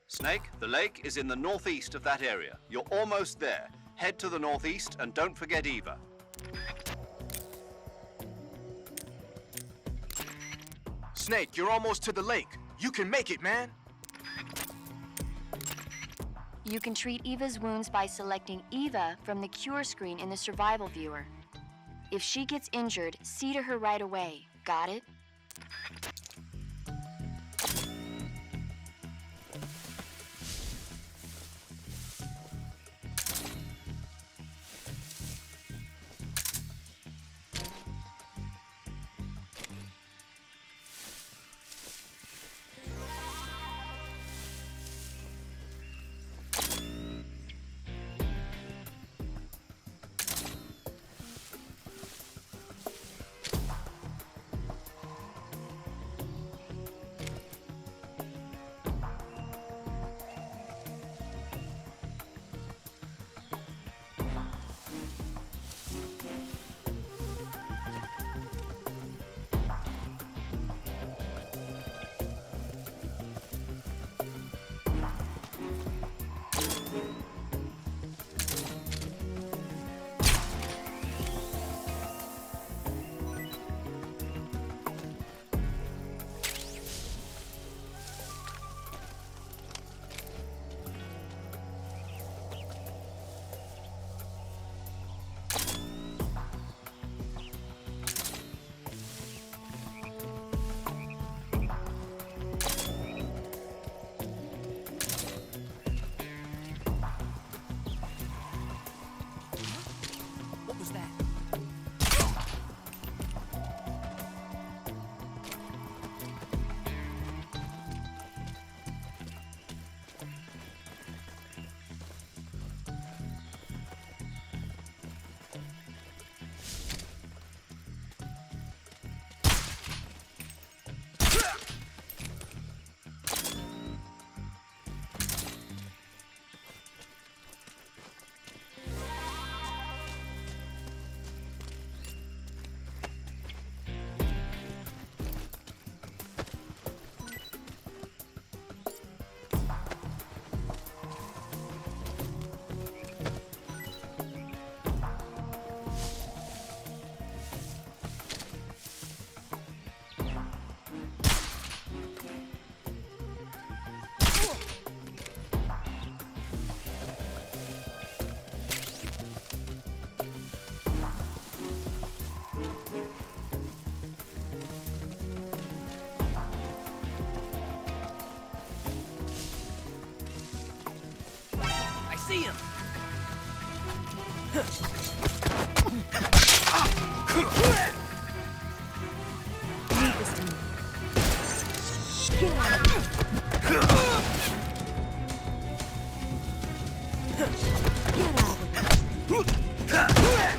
Snake, the lake is in the northeast of that area. You're almost there. Head to the northeast and don't forget Eva. Snake, you're almost to the lake. You can make it, man. You can treat Eva's wounds by selecting Eva from the cure screen in the survival viewer. If she gets injured, see to her right away. Got it? See him! Leave this to me. Get out of here. Get out of here.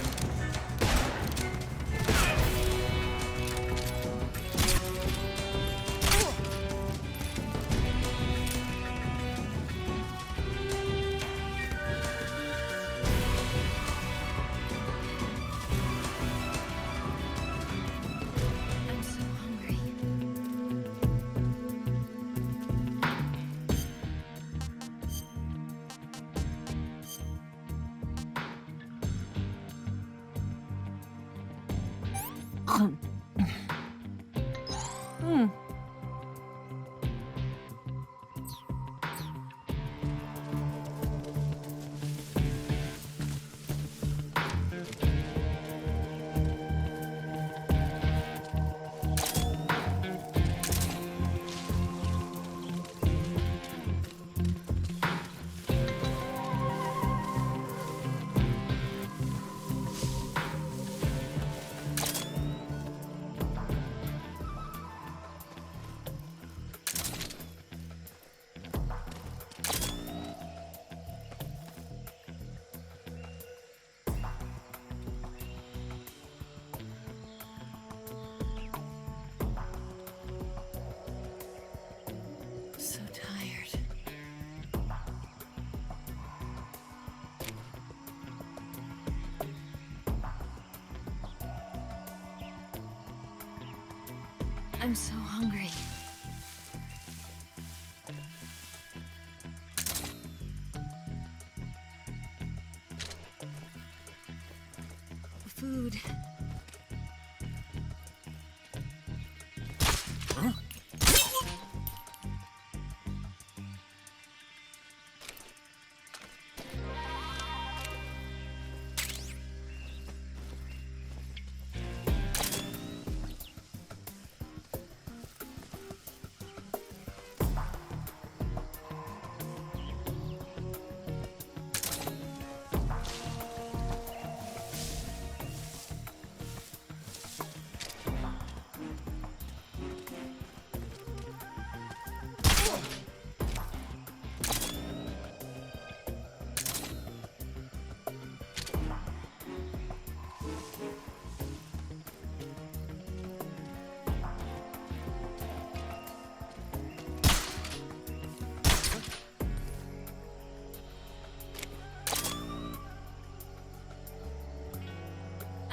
I'm so hungry. Food.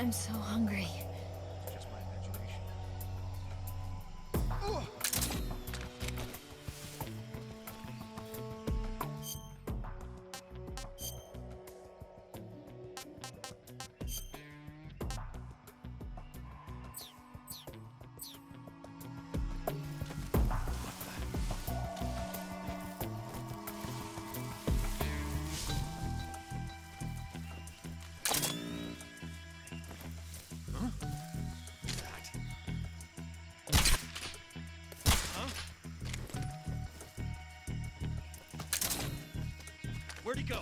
I'm so hungry. Just my imagination. Where'd he go?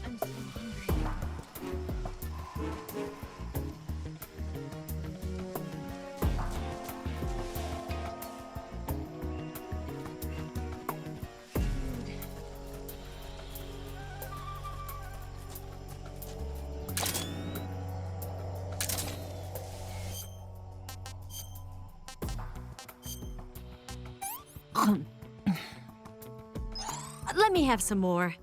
I'm so hungry. Let me have some more.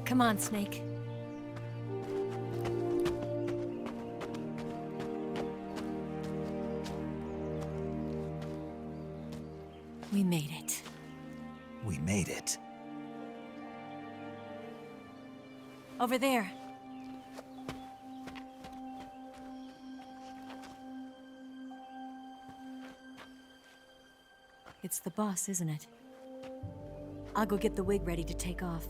Come on, Snake. We made it. We made it. Over there. It's the boss, isn't it? I'll go get the wig ready to take off.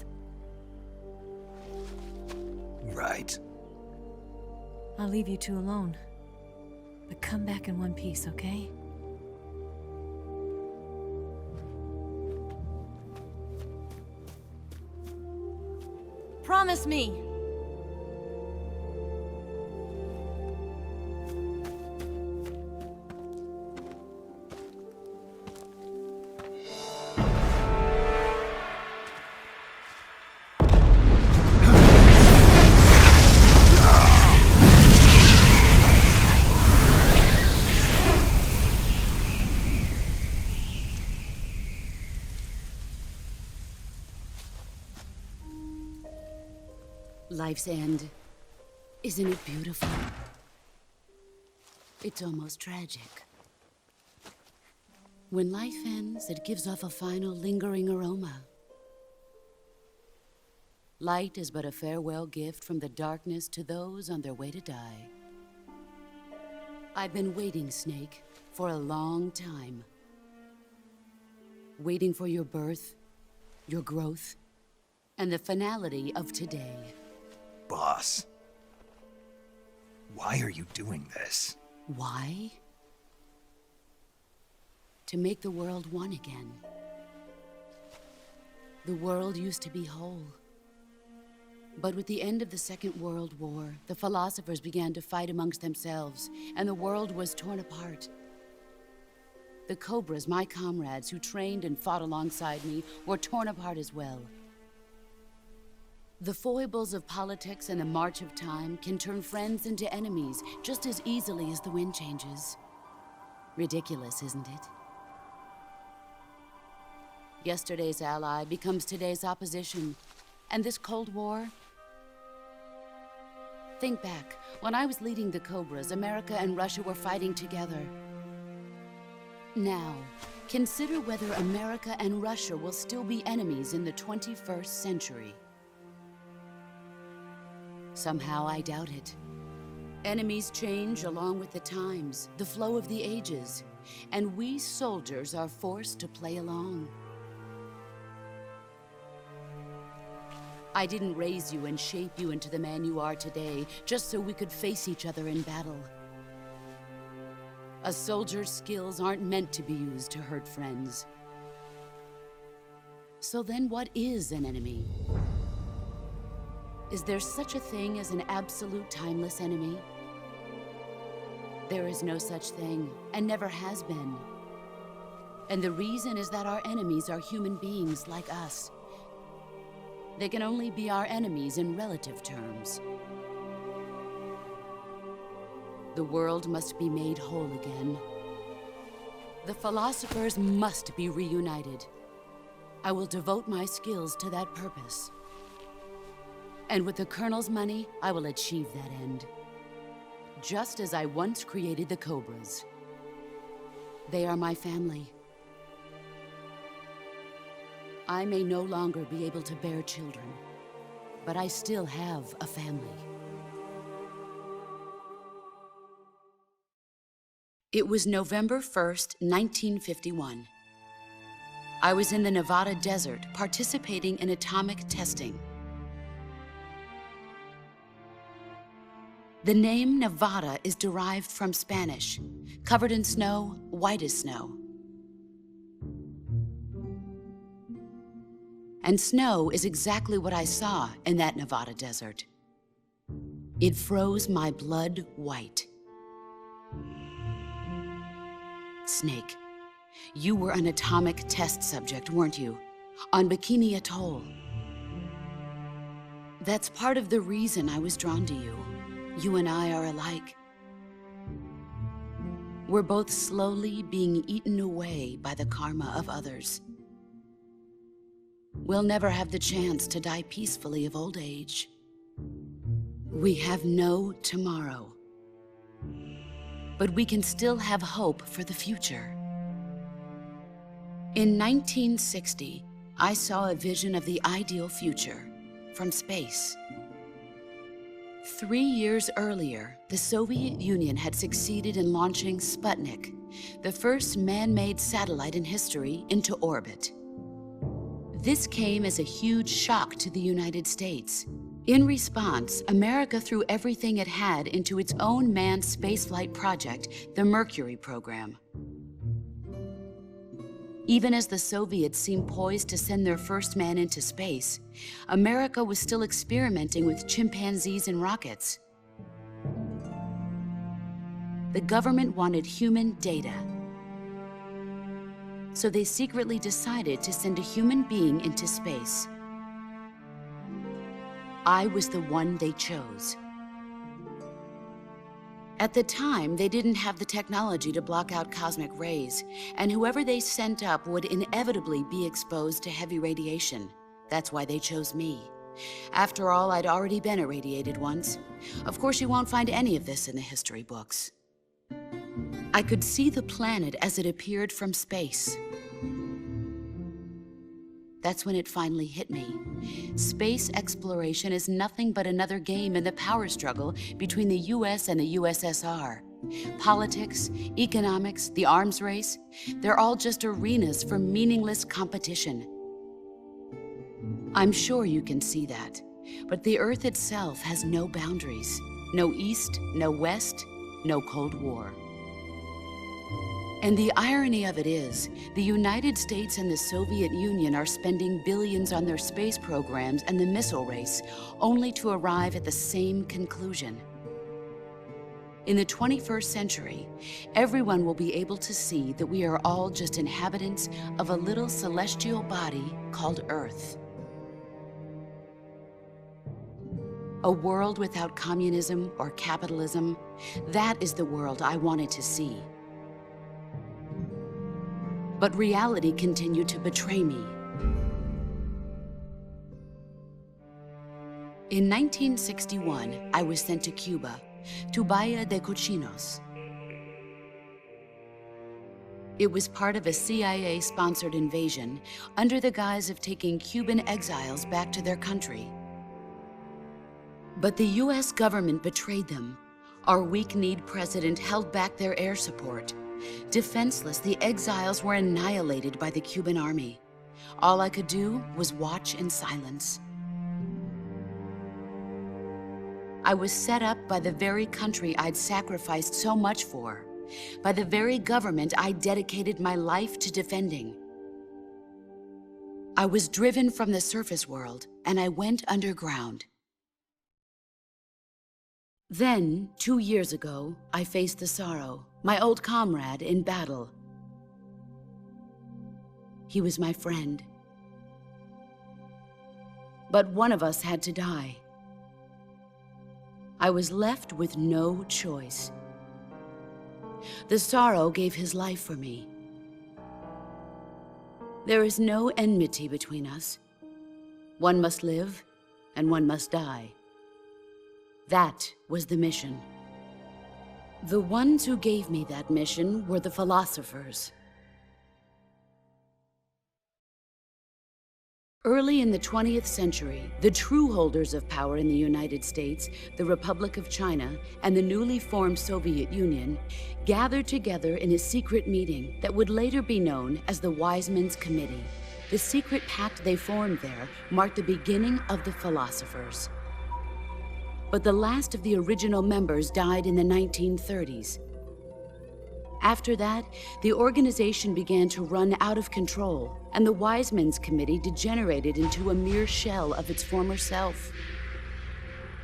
Right. I'll leave you two alone. But come back in one piece, okay? Promise me. Life's end. Isn't it beautiful? It's almost tragic. When life ends, it gives off a final lingering aroma. Light is but a farewell gift from the darkness to those on their way to die. I've been waiting, Snake, for a long time. Waiting for your birth, your growth, and the finality of today. Boss. Why are you doing this? Why? To make the world one again. The world used to be whole. But with the end of the Second World War, the philosophers began to fight amongst themselves, and the world was torn apart. The Cobras, my comrades who trained and fought alongside me, were torn apart as well. The foibles of politics and the march of time can turn friends into enemies just as easily as the wind changes. Ridiculous, isn't it? Yesterday's ally becomes today's opposition. And this Cold War? Think back. When I was leading the Cobras, America and Russia were fighting together. Now, consider whether America and Russia will still be enemies in the 21st century. Somehow I doubt it. Enemies change along with the times, the flow of the ages, and we soldiers are forced to play along. I didn't raise you and shape you into the man you are today just so we could face each other in battle. A soldier's skills aren't meant to be used to hurt friends. So then what is an enemy? Is there such a thing as an absolute timeless enemy? There is no such thing, and never has been. And the reason is that our enemies are human beings like us. They can only be our enemies in relative terms. The world must be made whole again. The philosophers must be reunited. I will devote my skills to that purpose. And with the Colonel's money, I will achieve that end. Just as I once created the Cobras. They are my family. I may no longer be able to bear children, but I still have a family. It was November 1st, 1951. I was in the Nevada desert participating in atomic testing. The name Nevada is derived from Spanish, covered in snow, white as snow. And snow is exactly what I saw in that Nevada desert. It froze my blood white. Snake, you were an atomic test subject, weren't you? On Bikini Atoll. That's part of the reason I was drawn to you. You and I are alike. We're both slowly being eaten away by the karma of others. We'll never have the chance to die peacefully of old age. We have no tomorrow. But we can still have hope for the future. In 1960, I saw a vision of the ideal future from space. 3 years earlier, the Soviet Union had succeeded in launching Sputnik, the first man-made satellite in history, into orbit. This came as a huge shock to the United States. In response, America threw everything it had into its own manned spaceflight project, the Mercury program. Even as the Soviets seemed poised to send their first man into space, America was still experimenting with chimpanzees and rockets. The government wanted human data. So they secretly decided to send a human being into space. I was the one they chose. At the time, they didn't have the technology to block out cosmic rays, and whoever they sent up would inevitably be exposed to heavy radiation. That's why they chose me. After all, I'd already been irradiated once. Of course, you won't find any of this in the history books. I could see the planet as it appeared from space. That's when it finally hit me. Space exploration is nothing but another game in the power struggle between the US and the USSR. Politics, economics, the arms race, they're all just arenas for meaningless competition. I'm sure you can see that, but the Earth itself has no boundaries. No East, no West, no Cold War. And the irony of it is, the United States and the Soviet Union are spending billions on their space programs and the missile race, only to arrive at the same conclusion. In the 21st century, everyone will be able to see that we are all just inhabitants of a little celestial body called Earth. A world without communism or capitalism, that is the world I wanted to see. But reality continued to betray me. In 1961, I was sent to Cuba, to Bahia de Cochinos. It was part of a CIA-sponsored invasion under the guise of taking Cuban exiles back to their country. But the US government betrayed them. Our weak-kneed president held back their air support. Defenseless, the exiles were annihilated by the Cuban army. All I could do was watch in silence. I was set up by the very country I'd sacrificed so much for, by the very government I dedicated my life to defending. I was driven from the surface world, and I went underground. Then, 2 years ago, I faced the sorrow, my old comrade in battle. He was my friend. But one of us had to die. I was left with no choice. The sorrow gave his life for me. There is no enmity between us. One must live, and one must die. That was the mission. The ones who gave me that mission were the philosophers. Early in the 20th century, the true holders of power in the United States, the Republic of China, and the newly formed Soviet Union gathered together in a secret meeting that would later be known as the Wise Men's Committee. The secret pact they formed there marked the beginning of the philosophers. But the last of the original members died in the 1930s. After that, the organization began to run out of control, and the Wise Men's Committee degenerated into a mere shell of its former self.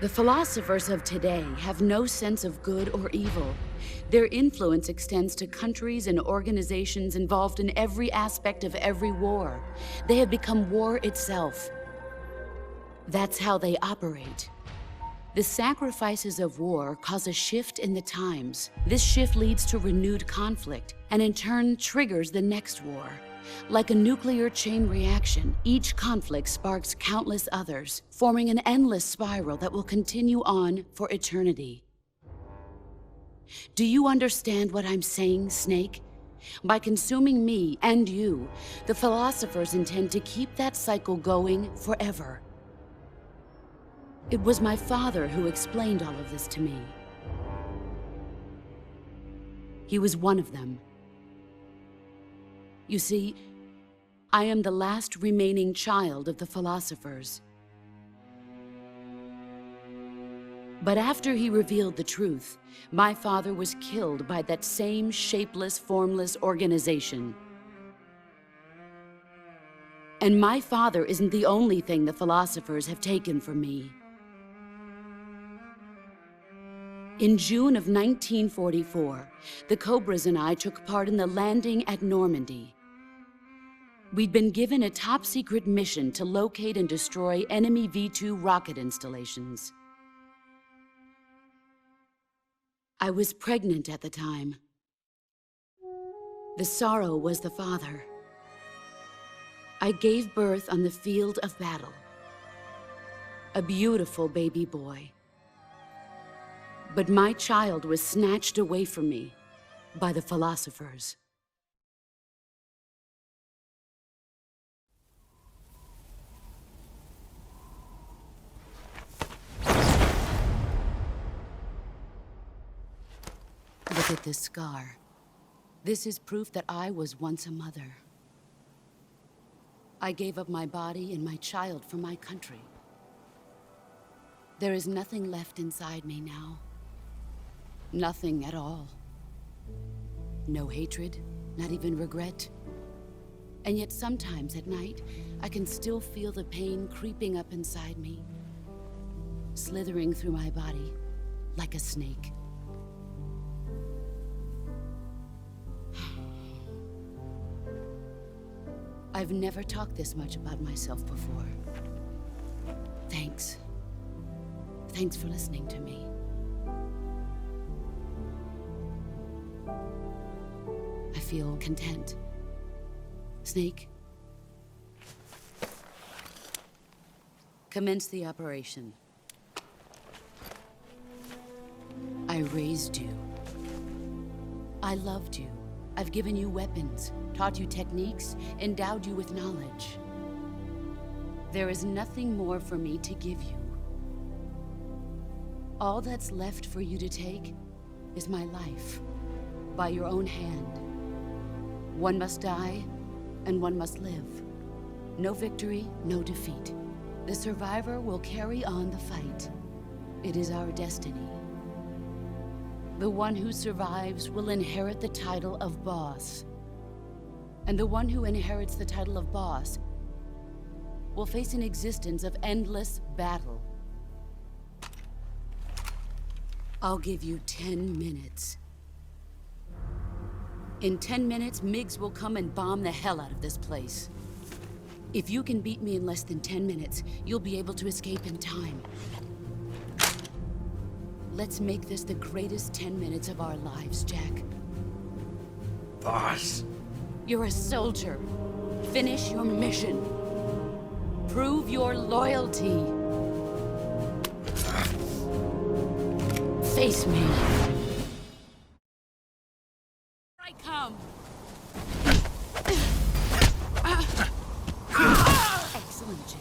The philosophers of today have no sense of good or evil. Their influence extends to countries and organizations involved in every aspect of every war. They have become war itself. That's how they operate. The sacrifices of war cause a shift in the times. This shift leads to renewed conflict, and in turn triggers the next war. Like a nuclear chain reaction, each conflict sparks countless others, forming an endless spiral that will continue on for eternity. Do you understand what I'm saying, Snake? By consuming me and you, the philosophers intend to keep that cycle going forever. It was my father who explained all of this to me. He was one of them. You see, I am the last remaining child of the philosophers. But after he revealed the truth, my father was killed by that same shapeless, formless organization. And my father isn't the only thing the philosophers have taken from me. In June of 1944, the Cobras and I took part in the landing at Normandy. We'd been given a top-secret mission to locate and destroy enemy V-2 rocket installations. I was pregnant at the time. The sorrow was the father. I gave birth on the field of battle. A beautiful baby boy. But my child was snatched away from me by the philosophers. Look at this scar. This is proof that I was once a mother. I gave up my body and my child for my country. There is nothing left inside me now. Nothing at all. No hatred, not even regret. And yet sometimes at night, I can still feel the pain creeping up inside me, slithering through my body like a snake. I've never talked this much about myself before. Thanks. Thanks for listening to me. I feel content. Snake? Commence the operation. I raised you. I loved you. I've given you weapons, taught you techniques, endowed you with knowledge. There is nothing more for me to give you. All that's left for you to take is my life, by your own hand. One must die, and one must live. No victory, no defeat. The survivor will carry on the fight. It is our destiny. The one who survives will inherit the title of boss. And the one who inherits the title of boss will face an existence of endless battle. I'll give you 10 minutes. In 10 minutes, MiGs will come and bomb the hell out of this place. If you can beat me in less than 10 minutes, you'll be able to escape in time. Let's make this the greatest 10 minutes of our lives, Jack. Boss. You're a soldier. Finish your mission. Prove your loyalty. Face me. I come. Excellent, Jack.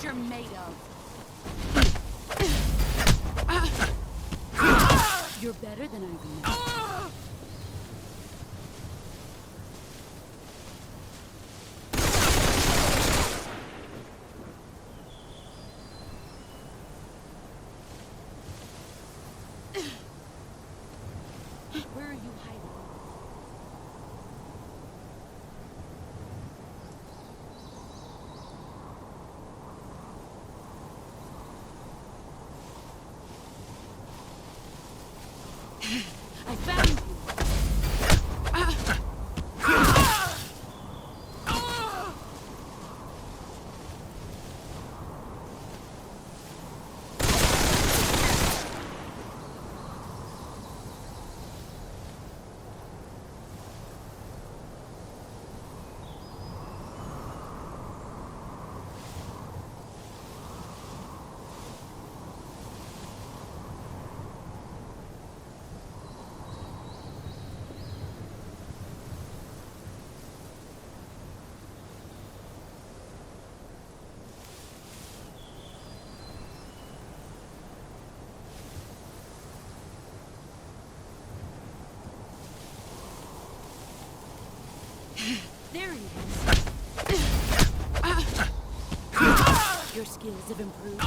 You're made of. You're better than I remember. Where are you hiding? I found you! There he is. Your skills have improved.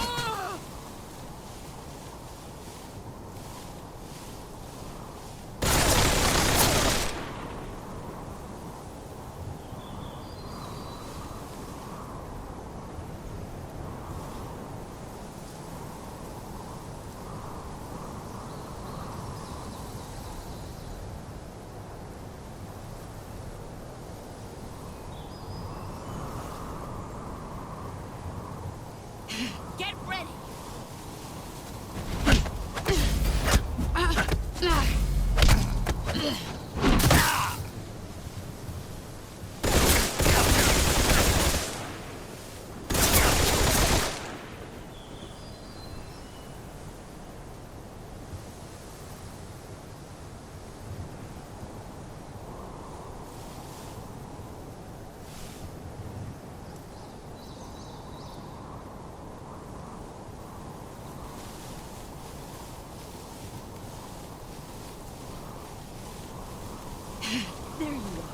ready. There you are.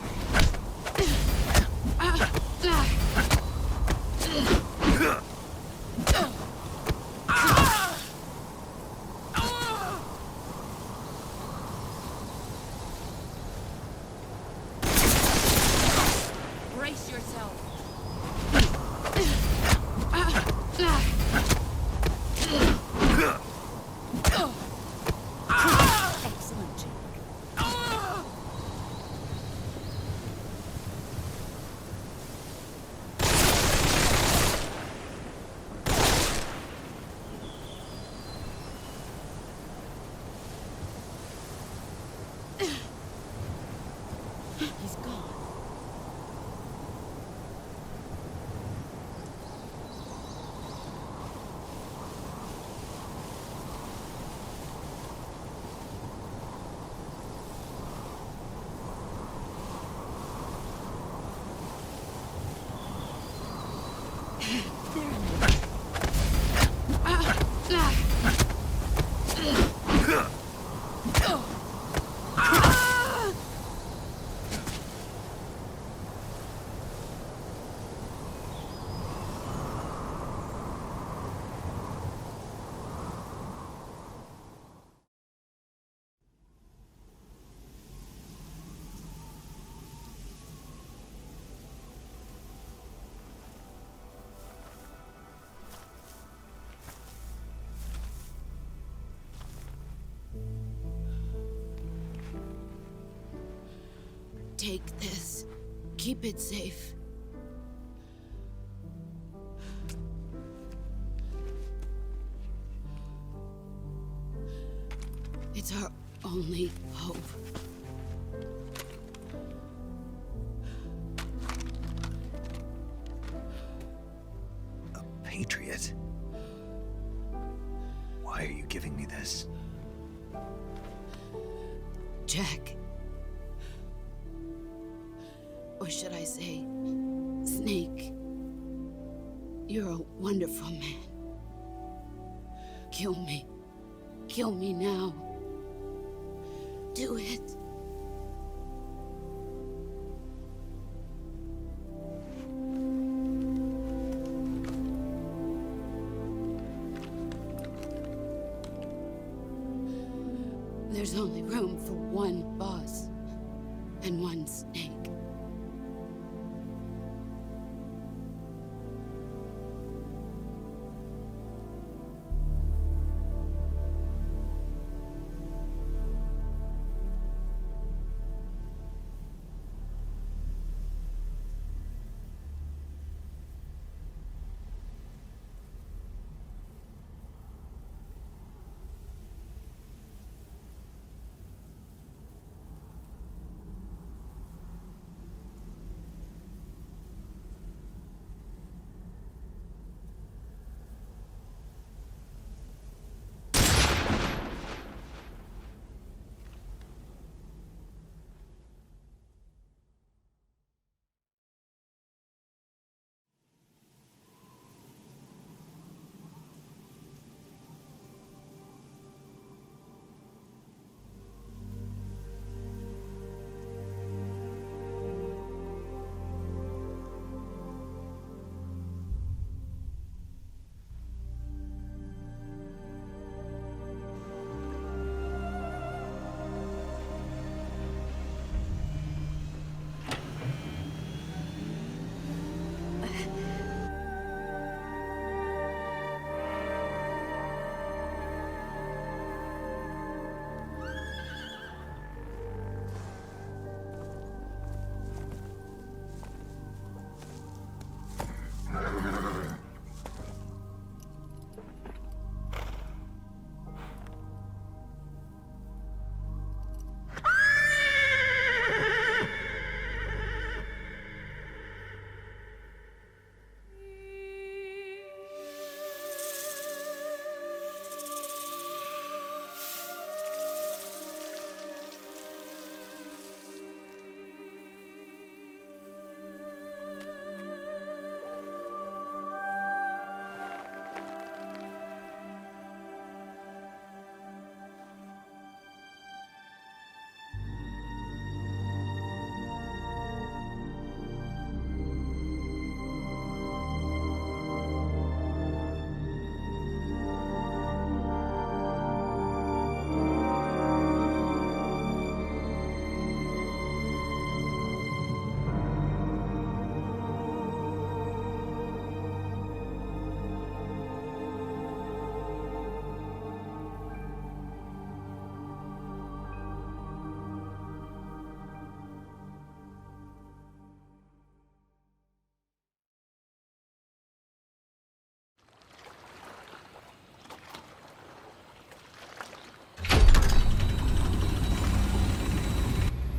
Brace yourself. Excellent, Jack. He's gone. There you are. Take this. Keep it safe. It's our only hope. A patriot? Why are you giving me this? Jack. Or should I say, Snake? You're a wonderful man. Kill me. Kill me now. Do it. There's only room for one boss and one snake.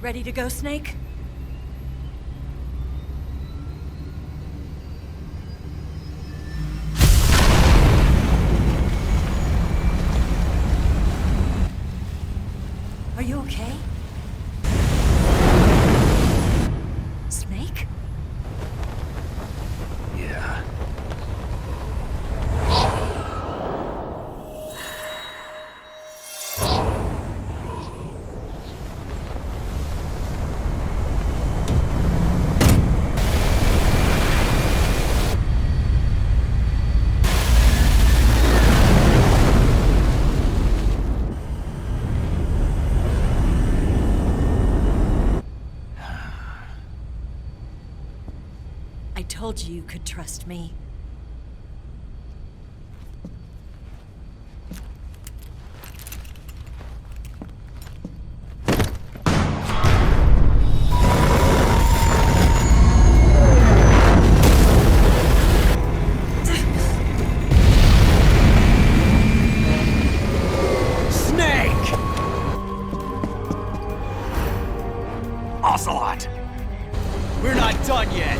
Ready to go, Snake? Are you okay? Snake? Yeah. I told you you could trust me. Snake! Ocelot! We're not done yet.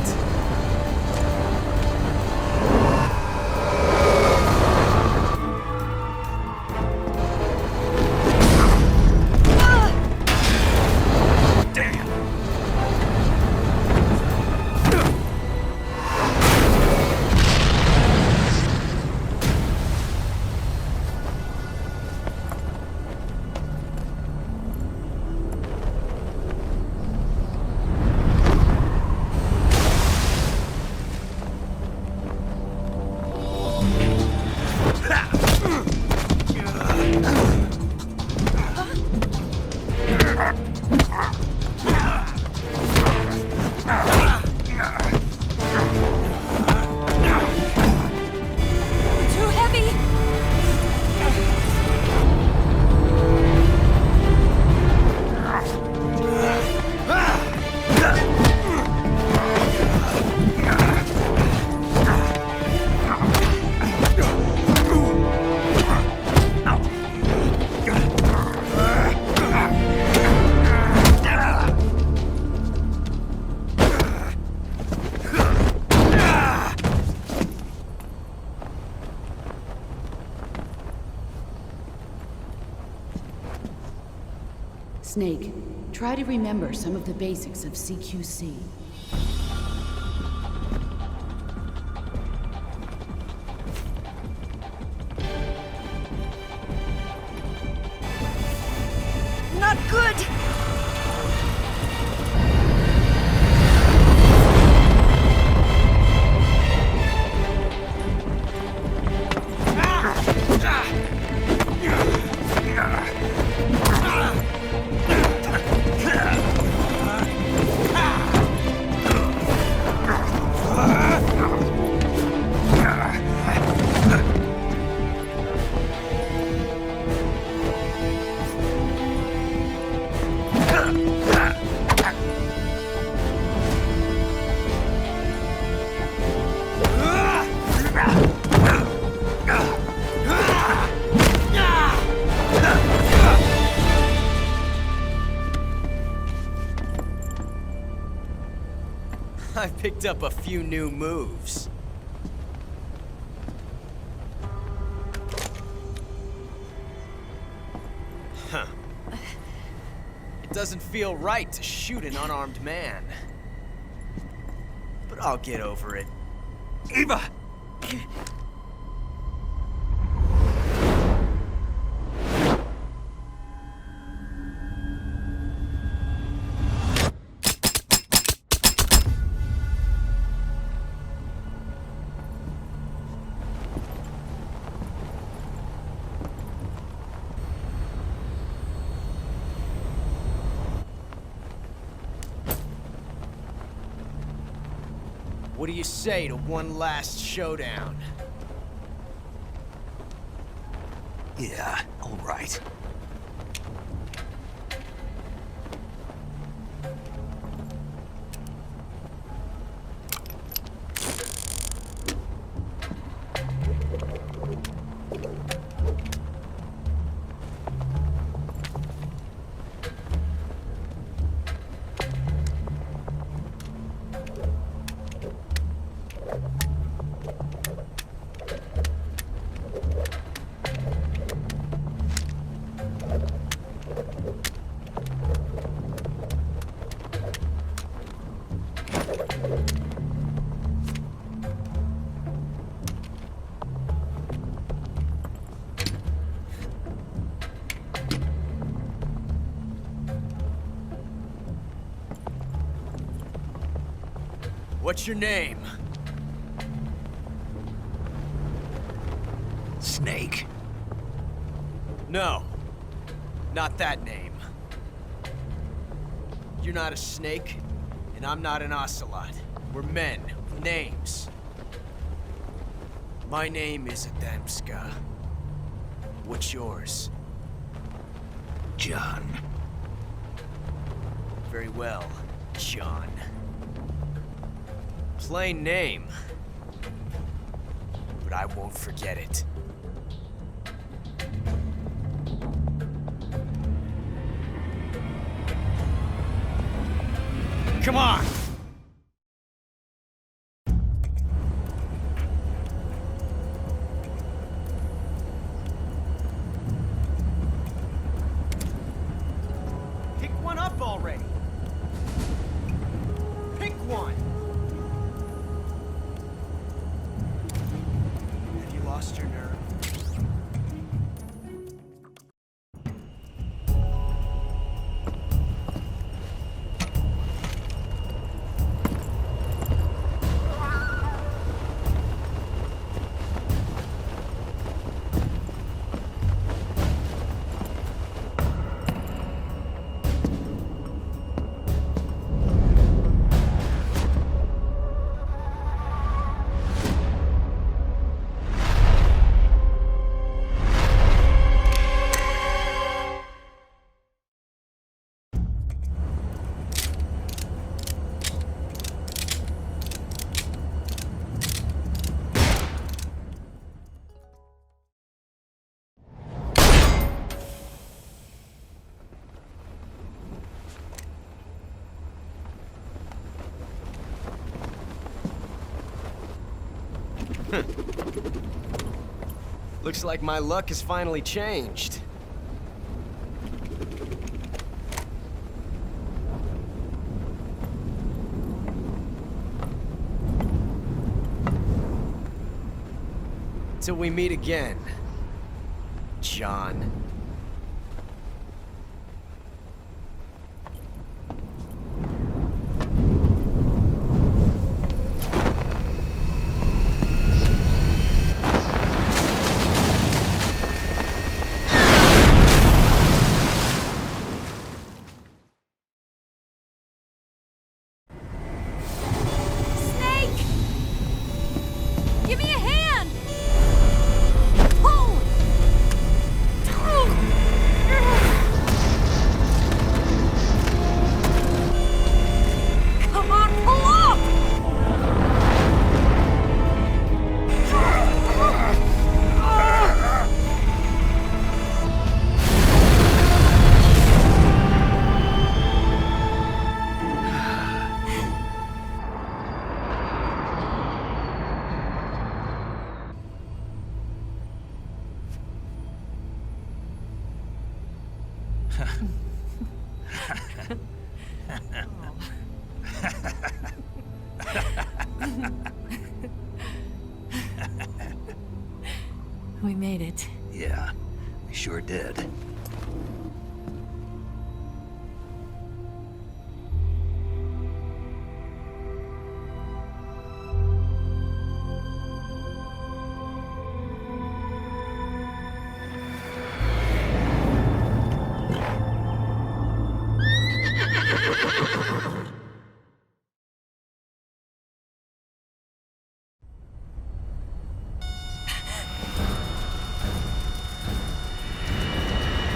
Too heavy! Snake, try to remember some of the basics of CQC. Not good! I picked up a few new moves. Huh. It doesn't feel right to shoot an unarmed man. But I'll get over it. Eva! What do you say to one last showdown? Yeah, all right. What's your name? Snake. No. Not that name. You're not a snake, and I'm not an ocelot. We're men with names. My name is Adamska. What's yours? John. Very well, John. Plain name. But I won't forget it. Come on! Pick one up already! Pick one! Have you lost your nerve? Looks like my luck has finally changed. Till we meet again, John. Snake! Give me a hand! Pull! Come on, pull up! We made it. Yeah, we sure did.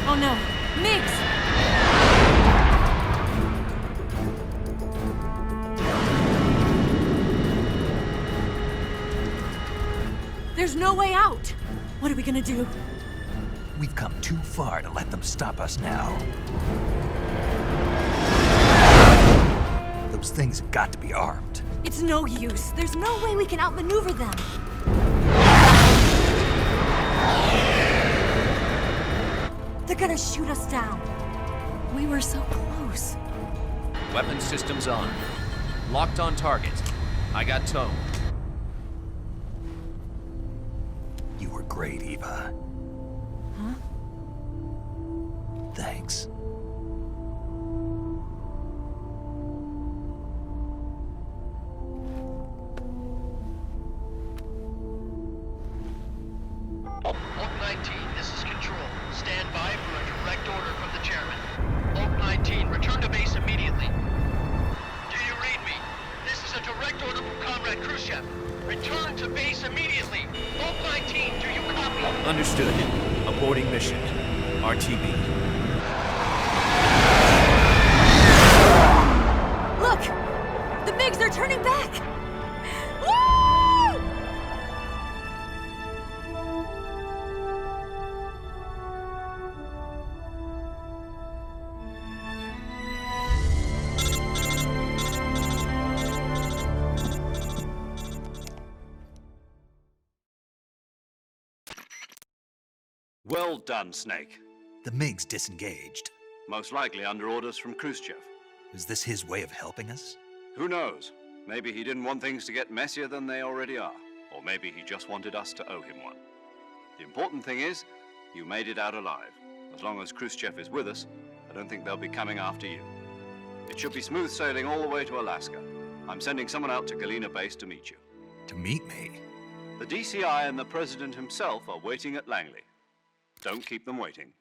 Oh no, Mix! There's no way out! What are we gonna do? We've come too far to let them stop us now. Those things have got to be armed. It's no use. There's no way we can outmaneuver them. They're gonna shoot us down. We were so close. Weapon systems on. Locked on target. I got towed. You were great, Eva. Huh? Thanks. 19, this is Control. Stand by for a direct order from the chairman. Oak 19, return to base immediately. Do you read me? This is a direct order from Comrade Khrushchev. Return to base immediately. Oak 19, do you copy? Understood. Aborting mission. RTB. Look! The MiGs are turning back! Woo! Well done, Snake. The MiG's disengaged. Most likely under orders from Khrushchev. Is this his way of helping us? Who knows? Maybe he didn't want things to get messier than they already are. Or maybe he just wanted us to owe him one. The important thing is, you made it out alive. As long as Khrushchev is with us, I don't think they'll be coming after you. It should be smooth sailing all the way to Alaska. I'm sending someone out to Galena Base to meet you. To meet me? The DCI and the President himself are waiting at Langley. Don't keep them waiting.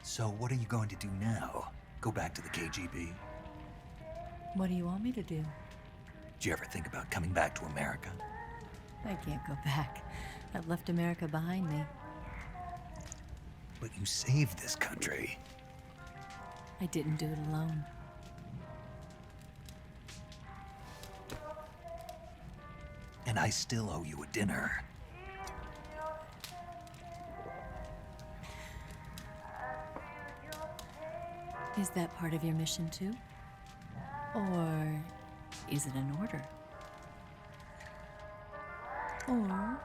So what are you going to do now? Go back to the KGB? What do you want me to do? Did you ever think about coming back to America? I can't go back. I've left America behind me. But you saved this country. I didn't do it alone. And I still owe you a dinner. Is that part of your mission too? Or is it an order? Or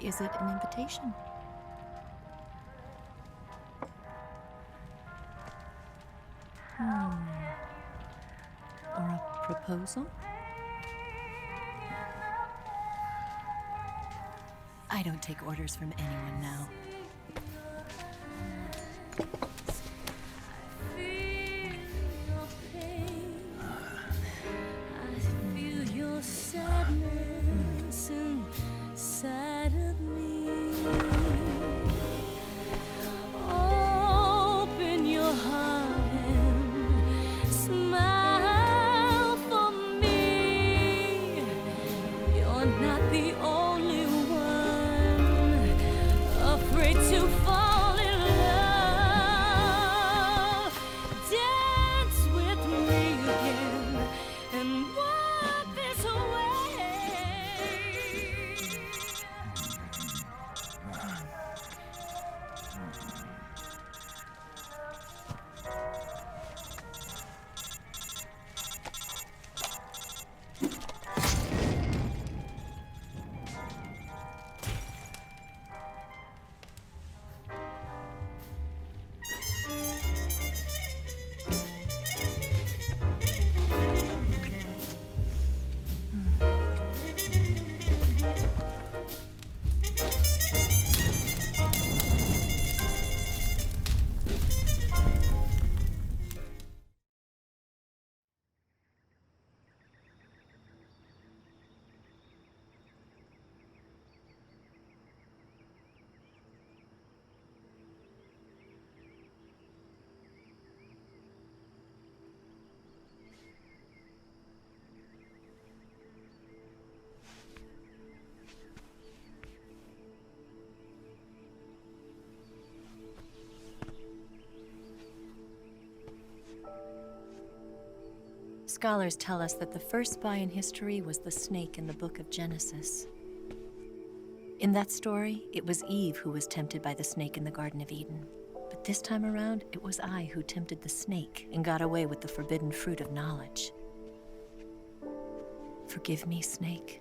is it an invitation? Or a proposal? I don't take orders from anyone now. Scholars tell us that the first spy in history was the snake in the book of Genesis. In that story, it was Eve who was tempted by the snake in the Garden of Eden. But this time around, it was I who tempted the snake and got away with the forbidden fruit of knowledge. Forgive me, Snake.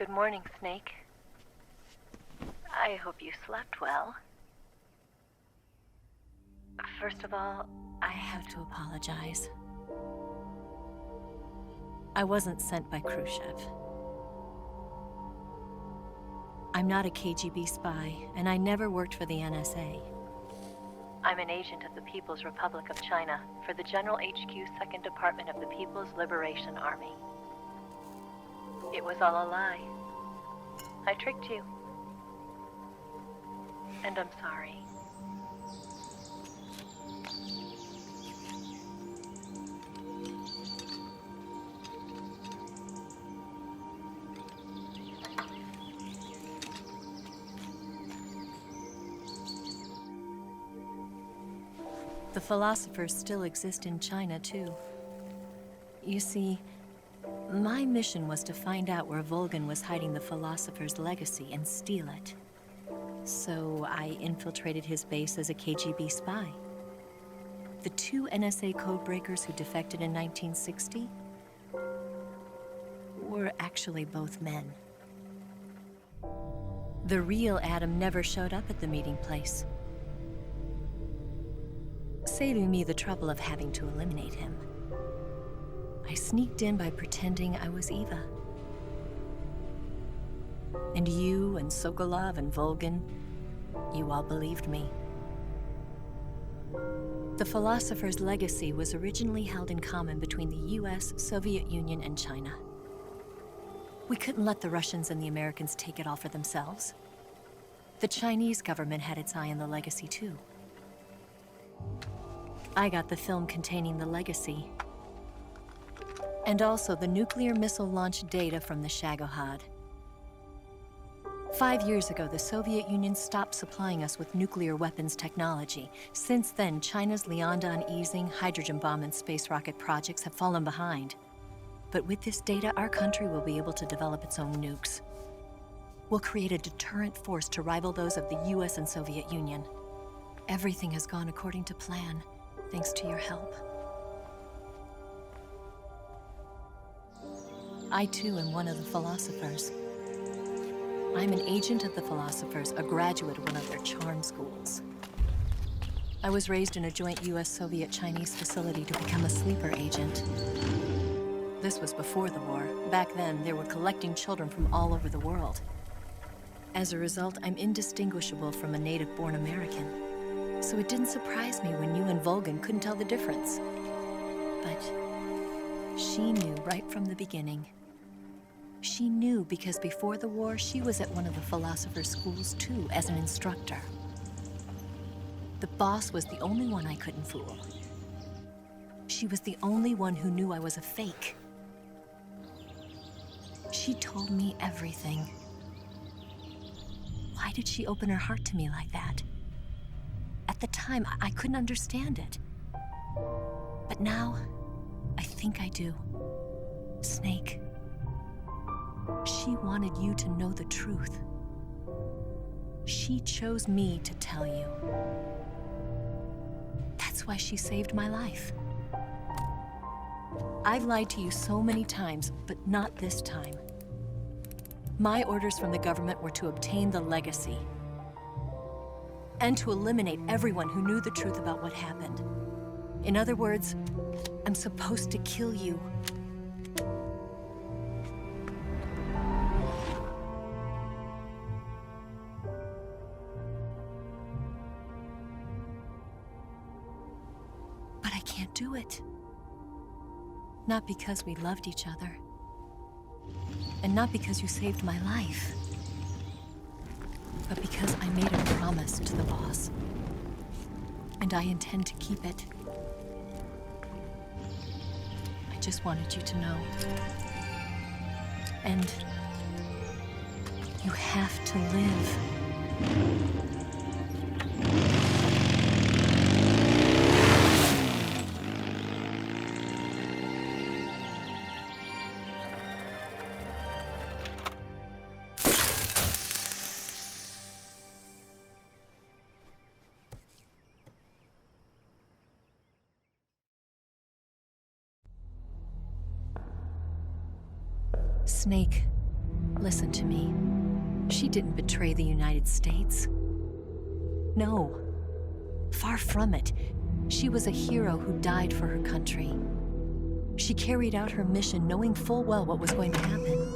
Good morning, Snake. I hope you slept well. First of all, I have to apologize. I wasn't sent by Khrushchev. I'm not a KGB spy, and I never worked for the NSA. I'm an agent of the People's Republic of China for the General HQ 2nd Department of the People's Liberation Army. It was all a lie. I tricked you. And I'm sorry. The philosophers still exist in China, too. You see, my mission was to find out where Volgin was hiding the philosopher's legacy and steal it. So I infiltrated his base as a KGB spy. The 2 NSA codebreakers who defected in 1960 were actually both men. The real Adam never showed up at the meeting place, saving me the trouble of having to eliminate him. I sneaked in by pretending I was Eva. And you and Sokolov and Volgin, you all believed me. The philosopher's legacy was originally held in common between the US, Soviet Union, and China. We couldn't let the Russians and the Americans take it all for themselves. The Chinese government had its eye on the legacy, too. I got the film containing the legacy, and also the nuclear missile launch data from the Shagohod. 5 years ago, the Soviet Union stopped supplying us with nuclear weapons technology. Since then, China's Liaodong easing, hydrogen bomb, and space rocket projects have fallen behind. But with this data, our country will be able to develop its own nukes. We'll create a deterrent force to rival those of the US and Soviet Union. Everything has gone according to plan, thanks to your help. I, too, am one of the philosophers. I'm an agent of the philosophers, a graduate of one of their charm schools. I was raised in a joint US-Soviet-Chinese facility to become a sleeper agent. This was before the war. Back then, they were collecting children from all over the world. As a result, I'm indistinguishable from a native-born American. So it didn't surprise me when you and Volgin couldn't tell the difference. But she knew right from the beginning. She knew because before the war, she was at one of the philosopher's schools too, as an instructor. The boss was the only one I couldn't fool. She was the only one who knew I was a fake. She told me everything. Why did she open her heart to me like that? At the time, I couldn't understand it. But now, I think I do. Snake. She wanted you to know the truth. She chose me to tell you. That's why she saved my life. I've lied to you so many times, but not this time. My orders from the government were to obtain the legacy and to eliminate everyone who knew the truth about what happened. In other words, I'm supposed to kill you. But I can't do it. Not because we loved each other. And not because you saved my life. But because I made a promise to the boss. And I intend to keep it. I just wanted you to know. And you have to live. Snake, Listen to me. She didn't betray the United States. No. Far from it. She was a hero who died for her country. She carried out her mission knowing full well what was going to happen.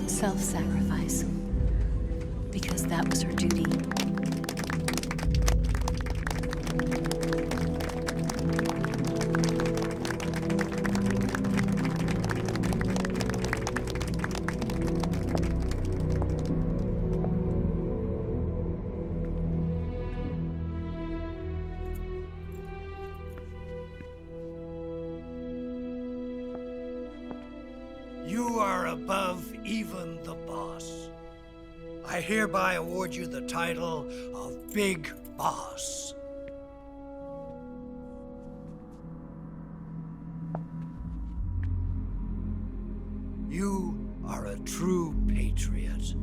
Self-sacrifice. Because that was her duty. You are above even the boss. I hereby award you the title of Big Boss. You are a true patriot.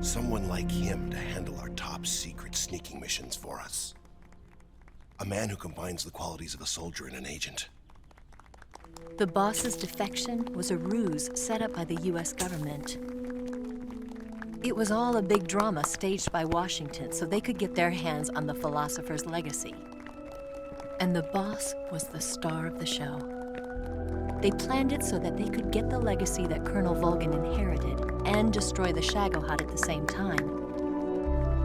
Someone like him to handle our top-secret sneaking missions for us. A man who combines the qualities of a soldier and an agent. The boss's defection was a ruse set up by the US government. It was all a big drama staged by Washington so they could get their hands on the philosopher's legacy. And the boss was the star of the show. They planned it so that they could get the legacy that Colonel Volgin inherited and destroy the Shagohod at the same time.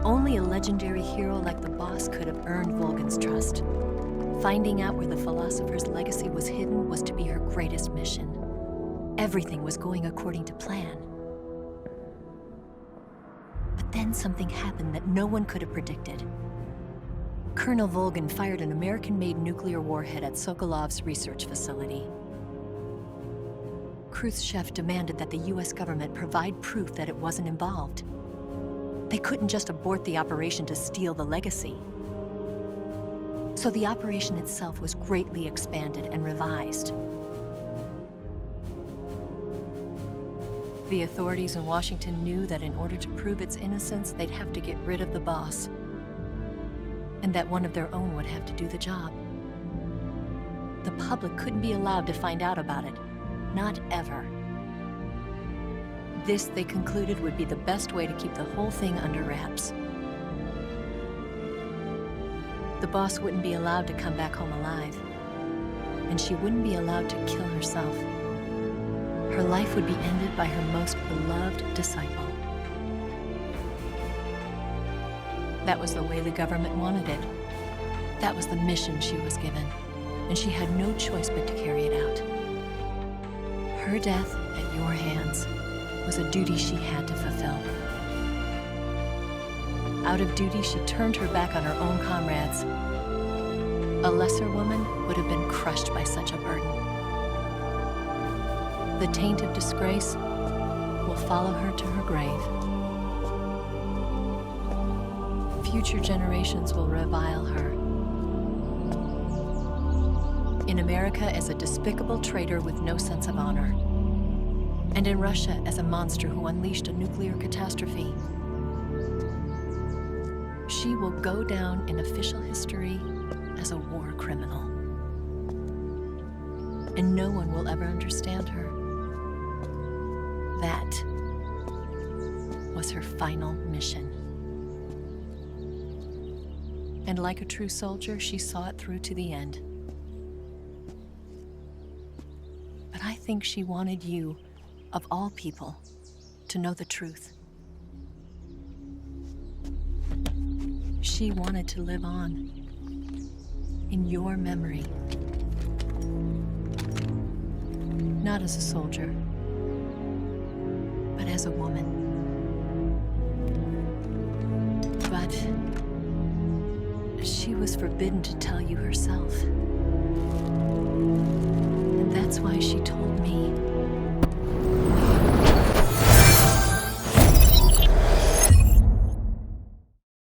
Only a legendary hero like the boss could have earned Volgin's trust. Finding out where the philosopher's legacy was hidden was to be her greatest mission. Everything was going according to plan. But then something happened that no one could have predicted. Colonel Volgin fired an American-made nuclear warhead at Sokolov's research facility. Khrushchev demanded that the US government provide proof that it wasn't involved. They couldn't just abort the operation to steal the legacy. So the operation itself was greatly expanded and revised. The authorities in Washington knew that in order to prove its innocence, they'd have to get rid of the boss, and that one of their own would have to do the job. The public couldn't be allowed to find out about it. Not ever. This, they concluded, would be the best way to keep the whole thing under wraps. The boss wouldn't be allowed to come back home alive, and she wouldn't be allowed to kill herself. Her life would be ended by her most beloved disciple. That was the way the government wanted it. That was the mission she was given, and she had no choice but to carry it out. Her death at your hands was a duty she had to fulfill. Out of duty, she turned her back on her own comrades. A lesser woman would have been crushed by such a burden. The taint of disgrace will follow her to her grave. Future generations will revile her. In America as a despicable traitor with no sense of honor. And in Russia as a monster who unleashed a nuclear catastrophe. She will go down in official history as a war criminal. And no one will ever understand her. That was her final mission. And like a true soldier, she saw it through to the end. But I think she wanted you of all people, to know the truth. She wanted to live on, in your memory. Not as a soldier, but as a woman. But she was forbidden to tell you herself. And that's why she told me.